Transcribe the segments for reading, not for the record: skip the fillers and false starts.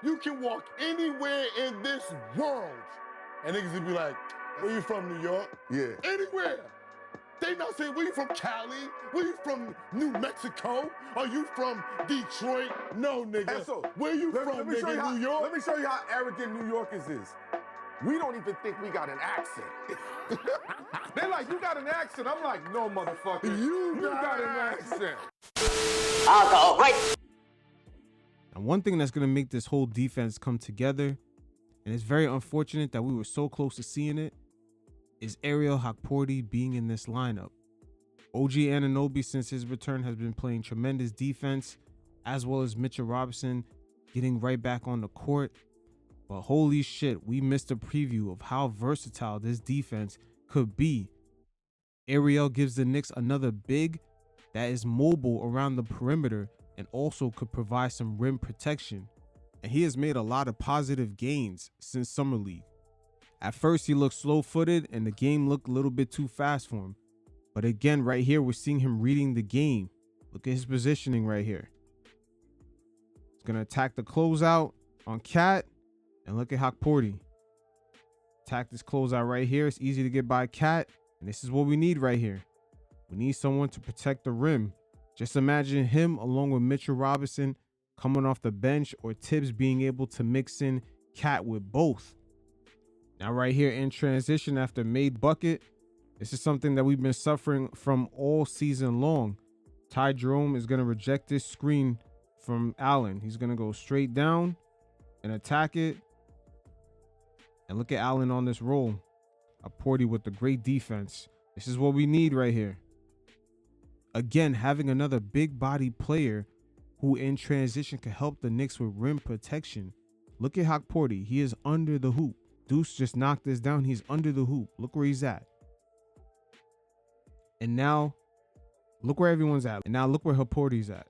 You can walk anywhere in this world, and niggas will be like, where you from, New York? Yeah. Anywhere. They not saying, where you from, Cali? Where you from, New Mexico? Are you from Detroit? No, nigga. So, where you from, nigga, New York? Let me show you how arrogant New Yorkers is. We don't even think we got an accent. They're like, you got an accent. I'm like, no, motherfucker. You got an accent. I'll go right. And one thing that's going to make this whole defense come together, and it's very unfortunate that we were so close to seeing it, is Ariel Hukporti being in this lineup. OG Anunoby, since his return, has been playing tremendous defense, as well as Mitchell Robinson getting right back on the court. But holy shit, we missed a preview of how versatile this defense could be. Ariel gives the Knicks another big that is mobile around the perimeter and also could provide some rim protection. And he has made a lot of positive gains since Summer League. At first, he looked slow-footed and the game looked a little bit too fast for him. But again, right here, we're seeing him reading the game. Look at his positioning right here. He's going to attack the closeout on Cat. And look at Hukporti. Attack this closeout right here. It's easy to get by Cat. And this is what we need right here. We need someone to protect the rim. Just imagine him along with Mitchell Robinson coming off the bench, or Tibbs being able to mix in Cat with both. Now right here in transition after made bucket, this is something that we've been suffering from all season long. Ty Jerome is going to reject this screen from Allen. He's going to go straight down and attack it. And look at Allen on this roll. Hukporti with the great defense. This is what we need right here. Again, having another big body player who in transition can help the Knicks with rim protection. Look at Hukporti. He is under the hoop. Deuce just knocked this down. He's under the hoop. Look where he's at. And now, look where everyone's at. And now look where Hukporti's at.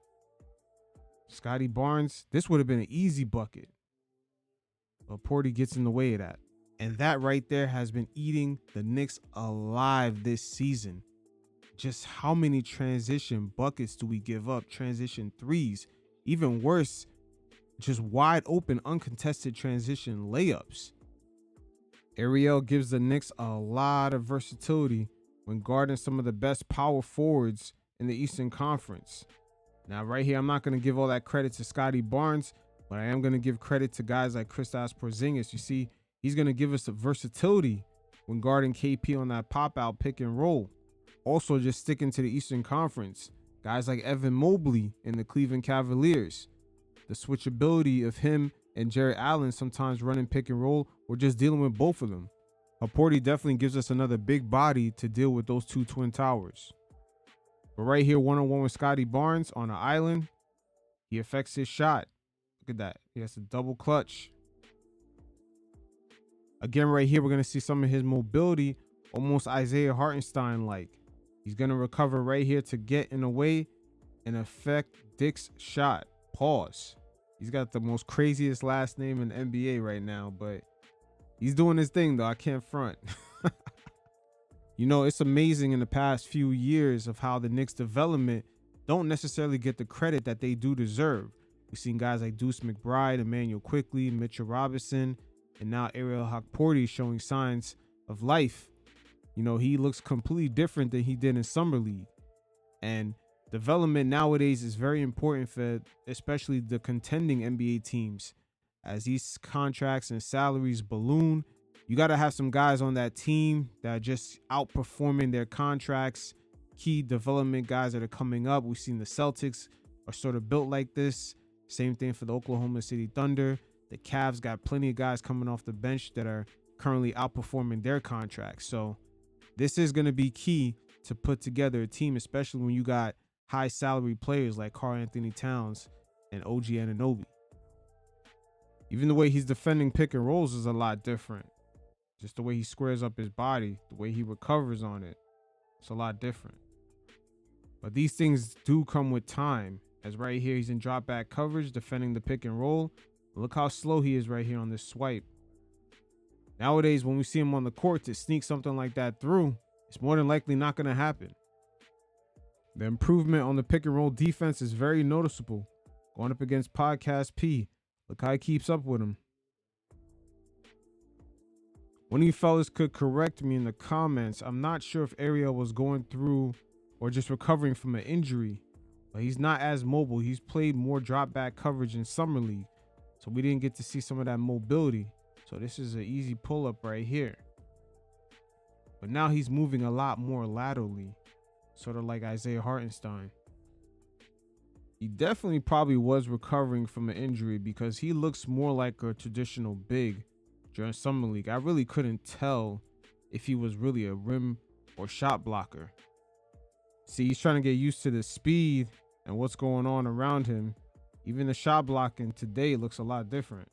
Scotty Barnes, this would have been an easy bucket. Hukporti gets in the way of that. And that right there has been eating the Knicks alive this season. Just how many transition buckets do we give up? Transition threes. Even worse, just wide open, uncontested transition layups. Ariel gives the Knicks a lot of versatility when guarding some of the best power forwards in the Eastern Conference. Now, right here, I'm not going to give all that credit to Scotty Barnes, but I am going to give credit to guys like Kristaps Porzingis. You see, he's going to give us the versatility when guarding KP on that pop-out pick and roll. Also, just sticking to the Eastern Conference, guys like Evan Mobley in the Cleveland Cavaliers. The switchability of him and Jarrett Allen sometimes running pick and roll or just dealing with both of them. Hukporti definitely gives us another big body to deal with those two twin towers. But right here, one-on-one with Scotty Barnes on an island, he affects his shot. Look at that. He has a double clutch. Again, right here, we're going to see some of his mobility, almost Isaiah Hartenstein-like. He's going to recover right here to get in the way and affect Dick's shot. Pause. He's got the most craziest last name in the NBA right now, but he's doing his thing, though. I can't front. You know, it's amazing in the past few years of how the Knicks development don't necessarily get the credit that they do deserve. We've seen guys like Deuce McBride, Emmanuel Quickley, Mitchell Robinson, and now Ariel Hukporti showing signs of life. You know, he looks completely different than he did in Summer League. And development nowadays is very important for especially the contending NBA teams. As these contracts and salaries balloon, you got to have some guys on that team that are just outperforming their contracts. Key development guys that are coming up. We've seen the Celtics are sort of built like this. Same thing for the Oklahoma City Thunder. The Cavs got plenty of guys coming off the bench that are currently outperforming their contracts. So this is going to be key to put together a team, especially when you got high salary players like Karl Anthony Towns and OG Anunoby. Even the way he's defending pick and rolls is a lot different. Just the way he squares up his body, the way he recovers on it, it's a lot different. But these things do come with time. As right here, he's in drop back coverage, defending the pick and roll. Look how slow he is right here on this swipe. Nowadays, when we see him on the court to sneak something like that through, it's more than likely not going to happen. The improvement on the pick and roll defense is very noticeable. Going up against Podcast P, Look how he keeps up with him. One of you fellas could correct me in the comments. I'm not sure if Ariel was going through or just recovering from an injury, but he's not as mobile. He's played more drop back coverage in Summer League, so we didn't get to see some of that mobility. So this is an easy pull up right here. But now he's moving a lot more laterally, sort of like Isaiah Hartenstein. He definitely probably was recovering from an injury because he looks more like a traditional big during Summer League. I really couldn't tell if he was really a rim or shot blocker. See, he's trying to get used to the speed and what's going on around him. Even the shot blocking today looks a lot different.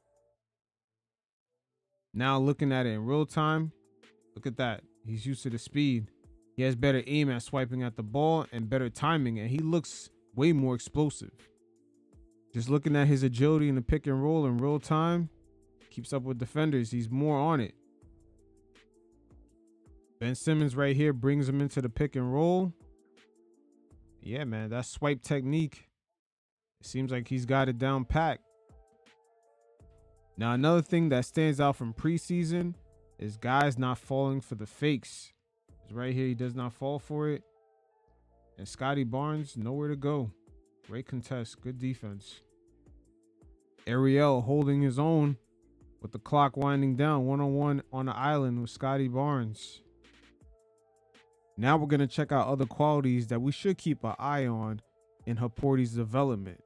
Now looking at it in real time, look at that. He's used to the speed. He has better aim at swiping at the ball and better timing, and he looks way more explosive. Just looking at his agility in the pick and roll in real time, keeps up with defenders. He's more on it. Ben Simmons right here brings him into the pick and roll. Yeah, man, that swipe technique, it seems like he's got it down pat. Now, another thing that stands out from preseason is guys not falling for the fakes. Right here, he does not fall for it. And Scotty Barnes, nowhere to go. Great contest, good defense. Ariel holding his own with the clock winding down, 1-on-1 on the island with Scotty Barnes. Now we're going to check out other qualities that we should keep an eye on in Hukporti's development.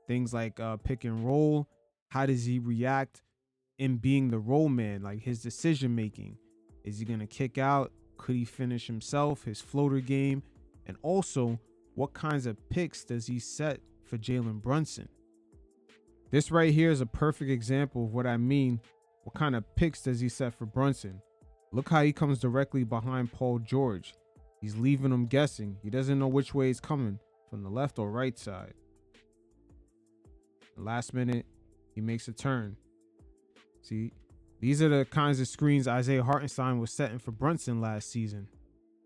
Things like pick and roll. How does he react in being the role man? Like his decision making. Is he going to kick out? Could he finish himself? His floater game. And also, what kinds of picks does he set for Jalen Brunson? This right here is a perfect example of what I mean. What kind of picks does he set for Brunson? Look how he comes directly behind Paul George. He's leaving him guessing. He doesn't know which way he's coming, from the left or right side. Last minute, he makes a turn. See, these are the kinds of screens Isaiah Hartenstein was setting for Brunson last season.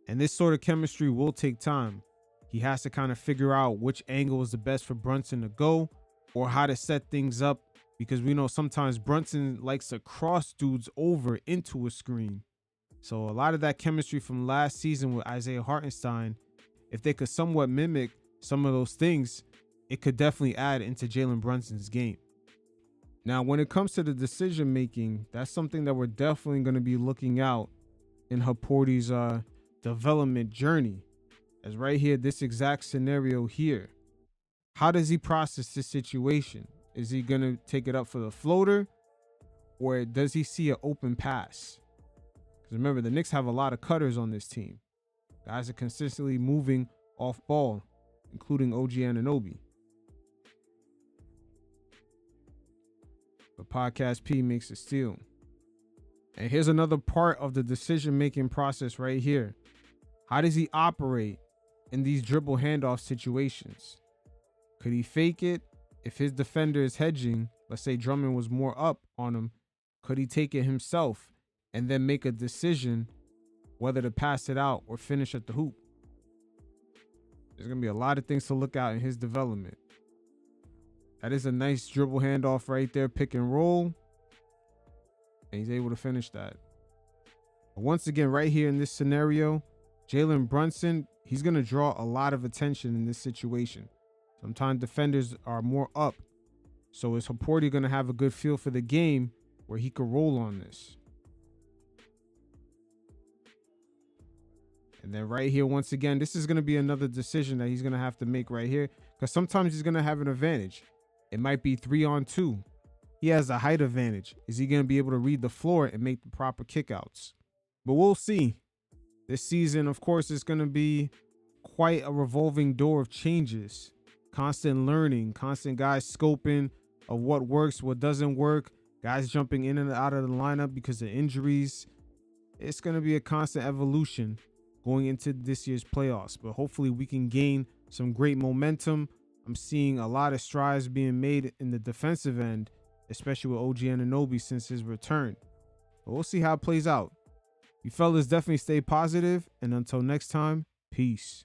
And this sort of chemistry will take time. He has to kind of figure out which angle is the best for Brunson to go or how to set things up, because we know sometimes Brunson likes to cross dudes over into a screen. So a lot of that chemistry from last season with Isaiah Hartenstein, if they could somewhat mimic some of those things, it could definitely add into Jalen Brunson's game. Now, when it comes to the decision making, that's something that we're definitely going to be looking out in Hukporti's development journey. As right here, this exact scenario here. How does he process this situation? Is he going to take it up for the floater, or does he see an open pass? Because remember, the Knicks have a lot of cutters on this team. Guys are consistently moving off ball, including OG Anunoby. But Podcast P makes a steal. And here's another part of the decision-making process right here. How does he operate in these dribble handoff situations? Could he fake it? If his defender is hedging, let's say Drummond was more up on him, could he take it himself and then make a decision whether to pass it out or finish at the hoop? There's going to be a lot of things to look out in his development. That is a nice dribble handoff right there, pick and roll. And he's able to finish that. But once again, right here in this scenario, Jalen Brunson, he's going to draw a lot of attention in this situation. Sometimes defenders are more up. So is Hukporti going to have a good feel for the game where he could roll on this? And then right here, once again, this is going to be another decision that he's going to have to make right here, because sometimes he's going to have an advantage. It might be 3-on-2. He has a height advantage. Is he going to be able to read the floor and make the proper kickouts? But we'll see. This season, of course, is going to be quite a revolving door of changes. Constant learning, constant guys scoping of what works, what doesn't work, guys jumping in and out of the lineup because of injuries. It's going to be a constant evolution going into this year's playoffs, but hopefully we can gain some great momentum. I'm seeing a lot of strides being made in the defensive end, especially with OG Anunoby since his return. But we'll see how it plays out. You fellas definitely stay positive, and until next time, peace.